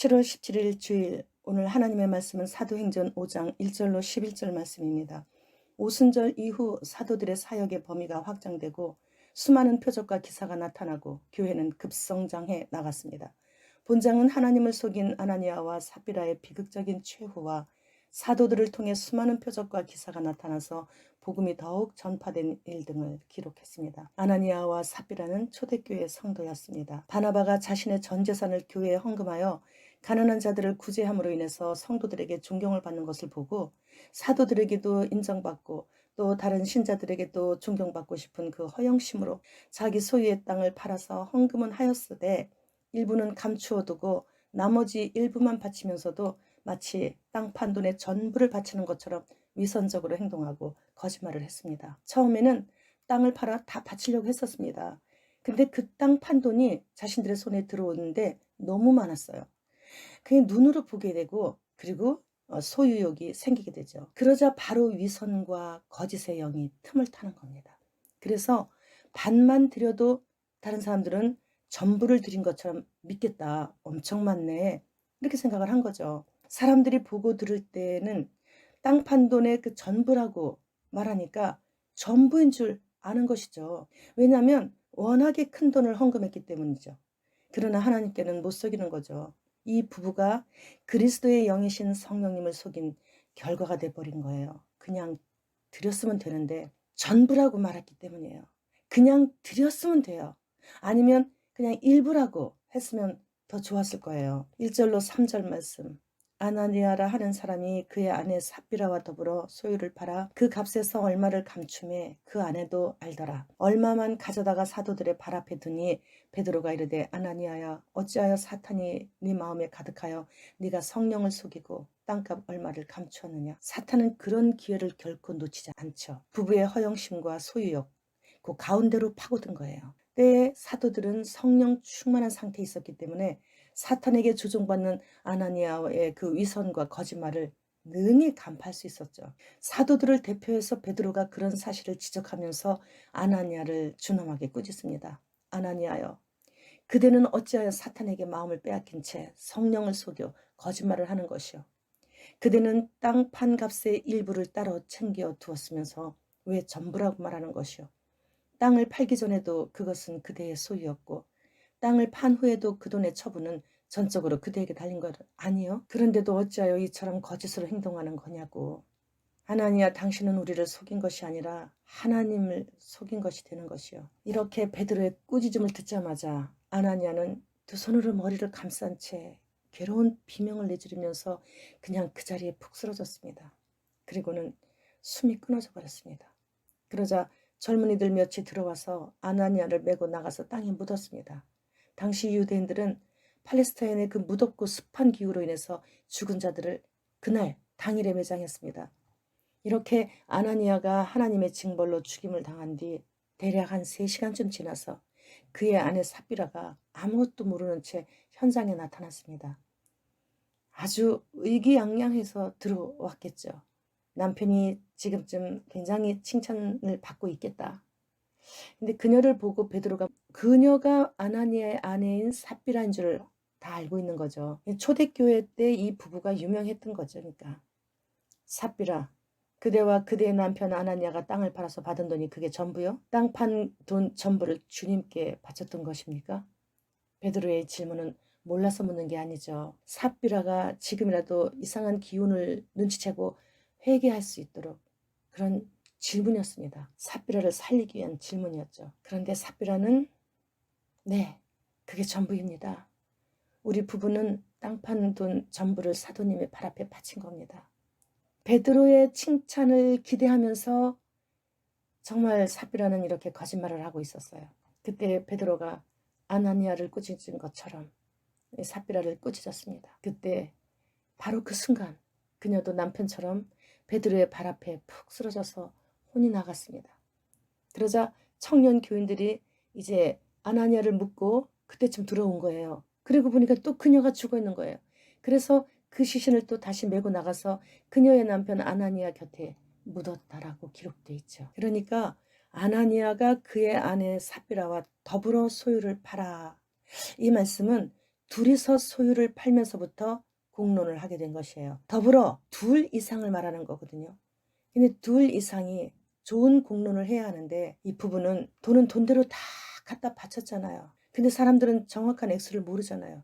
7월 17일 주일, 오늘 하나님의 말씀은 사도행전 5장 1절로 11절 말씀입니다. 오순절 이후 사도들의 사역의 범위가 확장되고 수많은 표적과 기사가 나타나고 교회는 급성장해 나갔습니다. 본장은 하나님을 속인 아나니아와 삽비라의 비극적인 최후와 사도들을 통해 수많은 표적과 기사가 나타나서 복음이 더욱 전파된 일 등을 기록했습니다. 아나니아와 삽비라는 초대교회 성도였습니다. 바나바가 자신의 전 재산을 교회에 헌금하여 가난한 자들을 구제함으로 인해서 성도들에게 존경을 받는 것을 보고 사도들에게도 인정받고 또 다른 신자들에게도 존경받고 싶은 그 허영심으로 자기 소유의 땅을 팔아서 헌금은 하였으되 일부는 감추어 두고 나머지 일부만 바치면서도 마치 땅 판 돈의 전부를 바치는 것처럼 위선적으로 행동하고 거짓말을 했습니다. 처음에는 땅을 팔아 다 바치려고 했었습니다. 근데 그 땅 판 돈이 자신들의 손에 들어오는데 너무 많았어요. 그게 눈으로 보게 되고 그리고 소유욕이 생기게 되죠. 그러자 바로 위선과 거짓의 영이 틈을 타는 겁니다. 그래서 반만 드려도 다른 사람들은 전부를 드린 것처럼 믿겠다. 엄청 많네. 이렇게 생각을 한 거죠. 사람들이 보고 들을 때는 땅 판 돈의 그 전부라고 말하니까 전부인 줄 아는 것이죠. 왜냐하면 워낙에 큰 돈을 헌금했기 때문이죠. 그러나 하나님께는 못 속이는 거죠. 이 부부가 그리스도의 영이신 성령님을 속인 결과가 돼버린 거예요. 그냥 드렸으면 되는데 전부라고 말했기 때문이에요. 그냥 드렸으면 돼요. 아니면 그냥 일부라고 했으면 더 좋았을 거예요. 1절로 3절 말씀. 아나니아라 하는 사람이 그의 아내 삽비라와 더불어 소유를 팔아 그 값에서 얼마를 감춤해 그 아내도 알더라. 얼마만 가져다가 사도들의 발 앞에 두니 베드로가 이르되 아나니아야 어찌하여 사탄이 네 마음에 가득하여 네가 성령을 속이고 땅값 얼마를 감추었느냐. 사탄은 그런 기회를 결코 놓치지 않죠. 부부의 허영심과 소유욕 그 가운데로 파고든 거예요. 때에 사도들은 성령 충만한 상태에 있었기 때문에 사탄에게 조종받는 아나니아의 그 위선과 거짓말을 능히 간파할 수 있었죠. 사도들을 대표해서 베드로가 그런 사실을 지적하면서 아나니아를 준엄하게 꾸짖습니다. 아나니아여, 그대는 어찌하여 사탄에게 마음을 빼앗긴 채 성령을 속여 거짓말을 하는 것이요. 그대는 땅 판 값의 일부를 따로 챙겨 두었으면서 왜 전부라고 말하는 것이요. 땅을 팔기 전에도 그것은 그대의 소유였고 땅을 판 후에도 그 돈의 처분은 전적으로 그대에게 달린 것 아니요? 그런데도 어찌하여 이처럼 거짓으로 행동하는 거냐고. 하나니야, 당신은 우리를 속인 것이 아니라 하나님을 속인 것이 되는 것이요. 이렇게 베드로의 꾸짖음을 듣자마자 아나니아는 두 손으로 머리를 감싼 채 괴로운 비명을 내지르면서 그냥 그 자리에 푹 쓰러졌습니다. 그리고는 숨이 끊어져 버렸습니다. 그러자 젊은이들 몇이 들어와서 아나니아를 메고 나가서 땅에 묻었습니다. 당시 유대인들은 팔레스타인의 그 무덥고 습한 기후로 인해서 죽은 자들을 그날 당일에 매장했습니다. 이렇게 아나니아가 하나님의 징벌로 죽임을 당한 뒤 대략 한 3시간쯤 지나서 그의 아내 삽비라가 아무것도 모르는 채 현장에 나타났습니다. 아주 의기양양해서 들어왔겠죠. 남편이 지금쯤 굉장히 칭찬을 받고 있겠다. 근데 그녀를 보고 베드로가 그녀가 아나니아의 아내인 삽비라인 줄 다 알고 있는 거죠. 초대교회 때 이 부부가 유명했던 거죠. 그러니까 삽비라, 그대와 그대의 남편 아나니아가 땅을 팔아서 받은 돈이 그게 전부요? 땅 판 돈 전부를 주님께 바쳤던 것입니까? 베드로의 질문은 몰라서 묻는 게 아니죠. 삽비라가 지금이라도 이상한 기운을 눈치채고 회개할 수 있도록 그런 질문이었습니다. 삽비라를 살리기 위한 질문이었죠. 그런데 삽비라는 네, 그게 전부입니다. 우리 부부는 땅 판 돈 전부를 사도님의 발 앞에 바친 겁니다. 베드로의 칭찬을 기대하면서 정말 삽비라는 이렇게 거짓말을 하고 있었어요. 그때 베드로가 아나니아를 꾸짖은 것처럼 삽비라를 꾸짖었습니다. 그때 바로 그 순간 그녀도 남편처럼 베드로의 발 앞에 푹 쓰러져서 혼이 나갔습니다. 그러자 청년 교인들이 이제 아나니아를 묻고 그때쯤 들어온 거예요. 그리고 보니까 또 그녀가 죽어 있는 거예요. 그래서 그 시신을 또 다시 메고 나가서 그녀의 남편 아나니아 곁에 묻었다라고 기록되어 있죠. 그러니까 아나니아가 그의 아내 삽비라와 더불어 소유를 팔아. 이 말씀은 둘이서 소유를 팔면서부터 공론을 하게 된 것이에요. 더불어 둘 이상을 말하는 거거든요. 근데 둘 이상이 좋은 공론을 해야 하는데 이 부부는 돈은 돈대로 다 갖다 바쳤잖아요. 근데 사람들은 정확한 액수를 모르잖아요.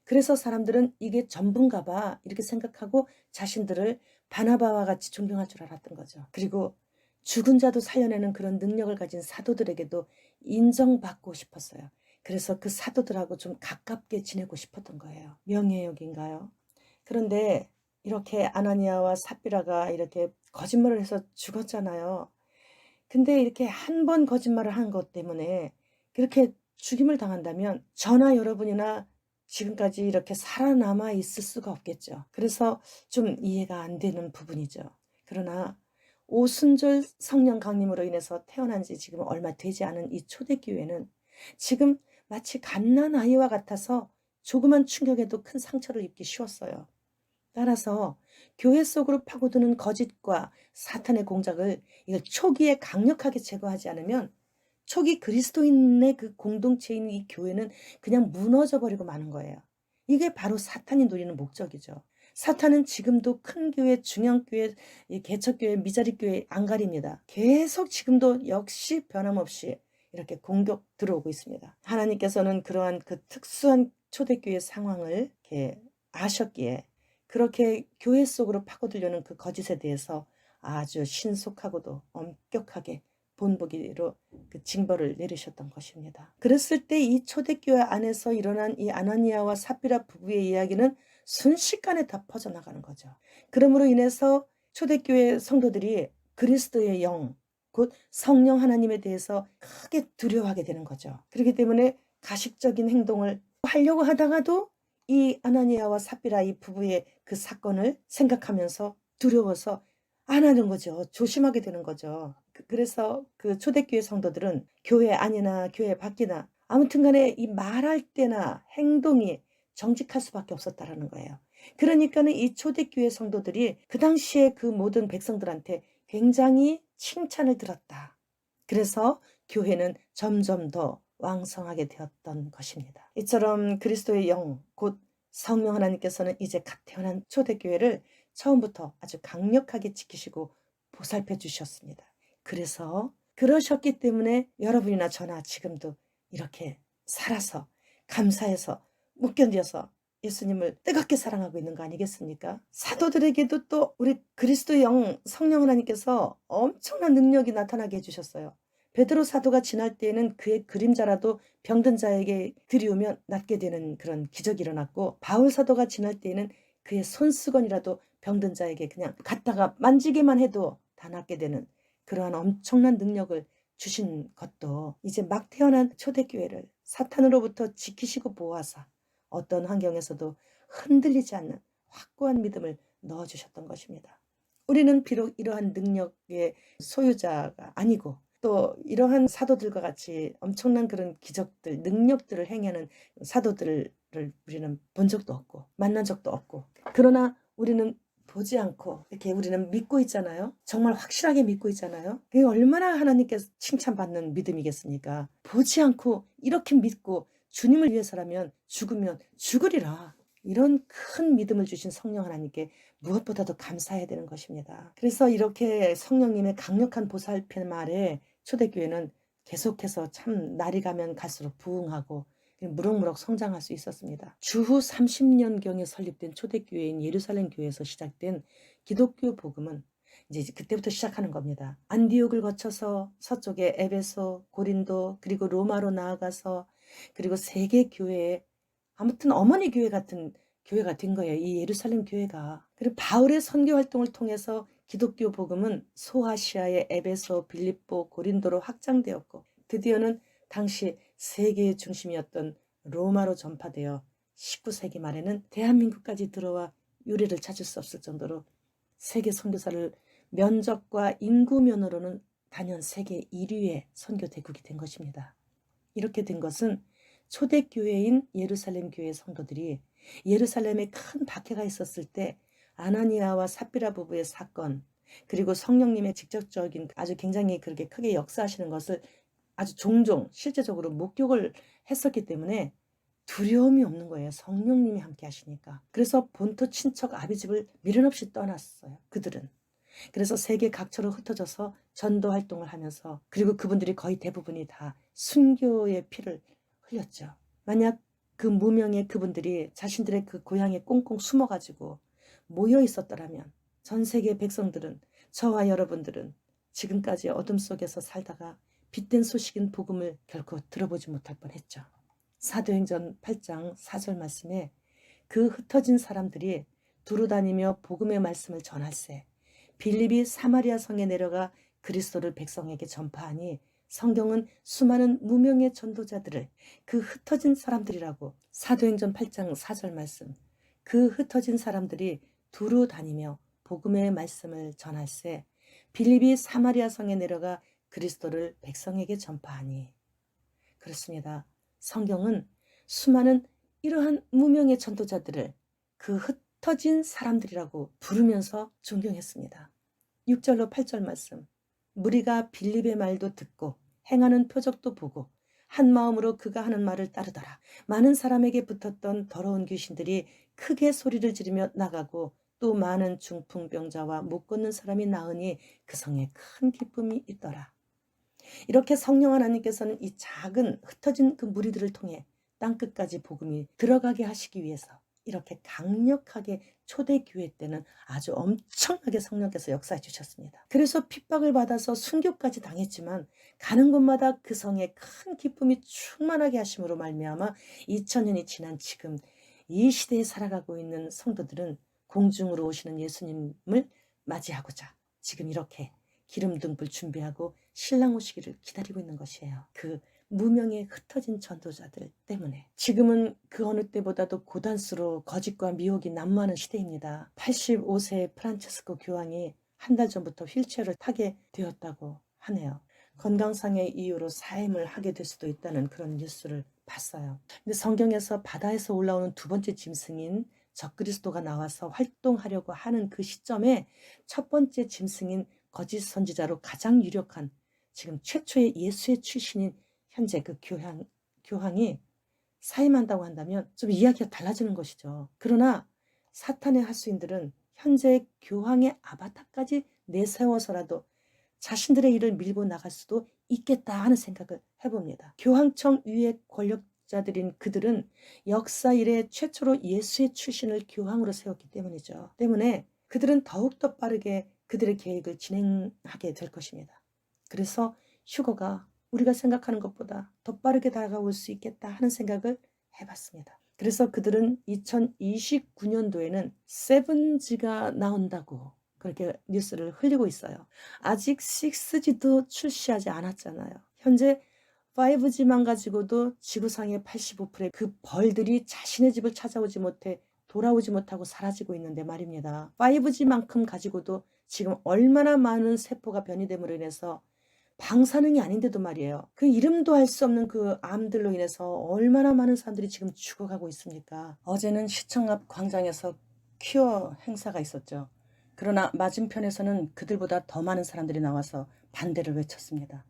그래서 사람들은 이게 전부인가 봐 이렇게 생각하고 자신들을 바나바와 같이 존경할 줄 알았던 거죠. 그리고 죽은 자도 살려내는 그런 능력을 가진 사도들에게도 인정받고 싶었어요. 그래서 그 사도들하고 좀 가깝게 지내고 싶었던 거예요. 명예욕인가요? 그런데 이렇게 아나니아와 삽비라가 이렇게 거짓말을 해서 죽었잖아요. 근데 이렇게 한 번 거짓말을 한 것 때문에 그렇게 죽임을 당한다면 저나 여러분이나 지금까지 이렇게 살아남아 있을 수가 없겠죠. 그래서 좀 이해가 안 되는 부분이죠. 그러나 오순절 성령 강림으로 인해서 태어난 지 지금 얼마 되지 않은 이 초대교회는 지금 마치 갓난아이와 같아서 조그만 충격에도 큰 상처를 입기 쉬웠어요. 따라서 교회 속으로 파고드는 거짓과 사탄의 공작을 이걸 초기에 강력하게 제거하지 않으면 초기 그리스도인의 그 공동체인 이 교회는 그냥 무너져 버리고 마는 거예요. 이게 바로 사탄이 노리는 목적이죠. 사탄은 지금도 큰 교회, 중형교회, 개척교회, 미자립교회 안 가립니다. 계속 지금도 역시 변함없이 이렇게 공격 들어오고 있습니다. 하나님께서는 그러한 그 특수한 초대교회 상황을 이렇게 아셨기에 그렇게 교회 속으로 파고들려는 그 거짓에 대해서 아주 신속하고도 엄격하게 본보기로 그 징벌을 내리셨던 것입니다. 그랬을 때 이 초대교회 안에서 일어난 이 아나니아와 삽비라 부부의 이야기는 순식간에 다 퍼져나가는 거죠. 그러므로 인해서 초대교회 성도들이 그리스도의 영, 곧 성령 하나님에 대해서 크게 두려워하게 되는 거죠. 그렇기 때문에 가식적인 행동을 하려고 하다가도 이 아나니아와 삽비라 이 부부의 그 사건을 생각하면서 두려워서 안 하는 거죠. 조심하게 되는 거죠. 그래서 그 초대교회 성도들은 교회 안이나 교회 밖이나 아무튼 간에 이 말할 때나 행동이 정직할 수밖에 없었다라는 거예요. 그러니까는 이 초대교회 성도들이 그 당시에 그 모든 백성들한테 굉장히 칭찬을 들었다. 그래서 교회는 점점 더 왕성하게 되었던 것입니다. 이처럼 그리스도의 영, 곧 성령 하나님께서는 이제 갓 태어난 초대교회를 처음부터 아주 강력하게 지키시고 보살펴 주셨습니다. 그래서 그러셨기 때문에 여러분이나 저나 지금도 이렇게 살아서 감사해서 못 견뎌서 예수님을 뜨겁게 사랑하고 있는 거 아니겠습니까? 사도들에게도 또 우리 그리스도의 영 성령 하나님께서 엄청난 능력이 나타나게 해주셨어요. 베드로 사도가 지날 때에는 그의 그림자라도 병든 자에게 들이우면 낫게 되는 그런 기적이 일어났고, 바울 사도가 지날 때에는 그의 손수건이라도 병든 자에게 그냥 갖다가 만지기만 해도 다 낫게 되는 그러한 엄청난 능력을 주신 것도 이제 막 태어난 초대교회를 사탄으로부터 지키시고 보호하사 어떤 환경에서도 흔들리지 않는 확고한 믿음을 넣어주셨던 것입니다. 우리는 비록 이러한 능력의 소유자가 아니고 또 이러한 사도들과 같이 엄청난 그런 기적들, 능력들을 행하는 사도들을 우리는 본 적도 없고 만난 적도 없고, 그러나 우리는 보지 않고 이렇게 우리는 믿고 있잖아요. 정말 확실하게 믿고 있잖아요. 그게 얼마나 하나님께서 칭찬받는 믿음이겠습니까? 보지 않고 이렇게 믿고 주님을 위해서라면 죽으면 죽으리라. 이런 큰 믿음을 주신 성령 하나님께 무엇보다도 감사해야 되는 것입니다. 그래서 이렇게 성령님의 강력한 보살핌 아래 초대교회는 계속해서 참 날이 가면 갈수록 부흥하고 무럭무럭 성장할 수 있었습니다. 주후 30년경에 설립된 초대교회인 예루살렘 교회에서 시작된 기독교 복음은 이제 그때부터 시작하는 겁니다. 안디옥을 거쳐서 서쪽에 에베소, 고린도, 그리고 로마로 나아가서 그리고 세계 교회에 아무튼 어머니 교회 같은 교회가 된 거예요. 이 예루살렘 교회가. 그리고 바울의 선교 활동을 통해서 기독교 복음은 소아시아의 에베소, 빌립보, 고린도로 확장되었고, 드디어는 당시 세계의 중심이었던 로마로 전파되어 19세기 말에는 대한민국까지 들어와 유래를 찾을 수 없을 정도로 세계 선교사를 면적과 인구면으로는 단연 세계 1위의 선교 대국이 된 것입니다. 이렇게 된 것은 초대교회인 예루살렘 교회 성도들이 예루살렘에 큰 박해가 있었을 때 아나니아와 삽비라 부부의 사건, 그리고 성령님의 직접적인 아주 굉장히 그렇게 크게 역사하시는 것을 아주 종종 실제적으로 목격을 했었기 때문에 두려움이 없는 거예요. 성령님이 함께 하시니까. 그래서 본토 친척 아비집을 미련 없이 떠났어요. 그들은. 그래서 세계 각처로 흩어져서 전도 활동을 하면서, 그리고 그분들이 거의 대부분이 다 순교의 피를 흘렸죠. 만약 그 무명의 그분들이 자신들의 그 고향에 꽁꽁 숨어가지고 모여 있었더라면 전 세계 백성들은, 저와 여러분들은 지금까지 어둠 속에서 살다가 빛된 소식인 복음을 결코 들어보지 못할 뻔했죠. 사도행전 8장 4절 말씀에 그 흩어진 사람들이 두루 다니며 복음의 말씀을 전할세 빌립이 사마리아 성에 내려가 그리스도를 백성에게 전파하니, 성경은 수많은 무명의 전도자들을 그 흩어진 사람들이라고. 사도행전 8장 4절 말씀, 그 흩어진 사람들이 두루 다니며 복음의 말씀을 전할세 빌립이 사마리아 성에 내려가 그리스도를 백성에게 전파하니. 그렇습니다. 성경은 수많은 이러한 무명의 전도자들을 그 흩어진 사람들이라고 부르면서 존경했습니다. 6절로 8절 말씀, 무리가 빌립의 말도 듣고 행하는 표적도 보고 한 마음으로 그가 하는 말을 따르더라. 많은 사람에게 붙었던 더러운 귀신들이 크게 소리를 지르며 나가고, 또 많은 중풍병자와 못 걷는 사람이 나으니 그 성에 큰 기쁨이 있더라. 이렇게 성령 하나님께서는 이 작은 흩어진 그 무리들을 통해 땅끝까지 복음이 들어가게 하시기 위해서 이렇게 강력하게 초대교회 때는 아주 엄청나게 성령께서 역사해 주셨습니다. 그래서 핍박을 받아서 순교까지 당했지만 가는 곳마다 그 성에 큰 기쁨이 충만하게 하심으로 말미암아 2000년이 지난 지금 이 시대에 살아가고 있는 성도들은 공중으로 오시는 예수님을 맞이하고자 지금 이렇게 기름 등불 준비하고 신랑 오시기를 기다리고 있는 것이에요. 그 무명의 흩어진 전도자들 때문에. 지금은 그 어느 때보다도 고단수로 거짓과 미혹이 난무하는 시대입니다. 85세 프란체스코 교황이 한 달 전부터 휠체어를 타게 되었다고 하네요. 건강상의 이유로 사임을 하게 될 수도 있다는 그런 뉴스를 봤어요. 근데 성경에서 바다에서 올라오는 두 번째 짐승인 적그리스도가 나와서 활동하려고 하는 그 시점에 첫 번째 짐승인 거짓 선지자로 가장 유력한, 지금 최초의 예수의 출신인 현재 그 교황이 사임한다고 한다면 좀 이야기가 달라지는 것이죠. 그러나 사탄의 하수인들은 현재 교황의 아바타까지 내세워서라도 자신들의 일을 밀고 나갈 수도 있겠다 하는 생각을 해봅니다. 교황청 위의 권력자들인 그들은 역사 이래 최초로 예수의 출신을 교황으로 세웠기 때문이죠. 때문에 그들은 더욱더 빠르게 그들의 계획을 진행하게 될 것입니다. 그래서 휴거가 우리가 생각하는 것보다 더 빠르게 다가올 수 있겠다 하는 생각을 해봤습니다. 그래서 그들은 2029년도에는 세븐지가 나온다고 그렇게 뉴스를 흘리고 있어요. 아직 6G도 출시하지 않았잖아요. 현재 5G만 가지고도 지구상의 85%의 그 벌들이 자신의 집을 찾아오지 못해 돌아오지 못하고 사라지고 있는데 말입니다. 5G만큼 가지고도 지금 얼마나 많은 세포가 변이됨으로 인해서 방사능이 아닌데도 말이에요. 그 이름도 알 수 없는 그 암들로 인해서 얼마나 많은 사람들이 지금 죽어가고 있습니까? 어제는 시청 앞 광장에서 퀴어 행사가 있었죠. 그러나 맞은편에서는 그들보다 더 많은 사람들이 나와서 반대를 외쳤습니다.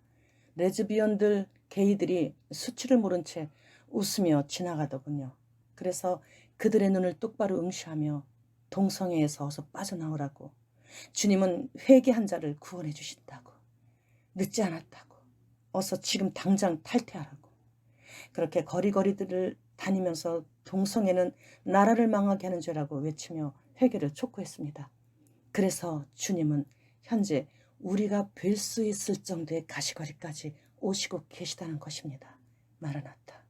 레즈비언들, 게이들이 수치를 모른 채 웃으며 지나가더군요. 그래서 그들의 눈을 똑바로 응시하며 동성애에서 어서 빠져나오라고, 주님은 회개한 자를 구원해 주신다고, 늦지 않았다고, 어서 지금 당장 탈퇴하라고, 그렇게 거리거리들을 다니면서 동성애는 나라를 망하게 하는 죄라고 외치며 회개를 촉구했습니다. 그래서 주님은 현재 우리가 뵐 수 있을 정도의 가시거리까지 오시고 계시다는 것입니다. 마라나타.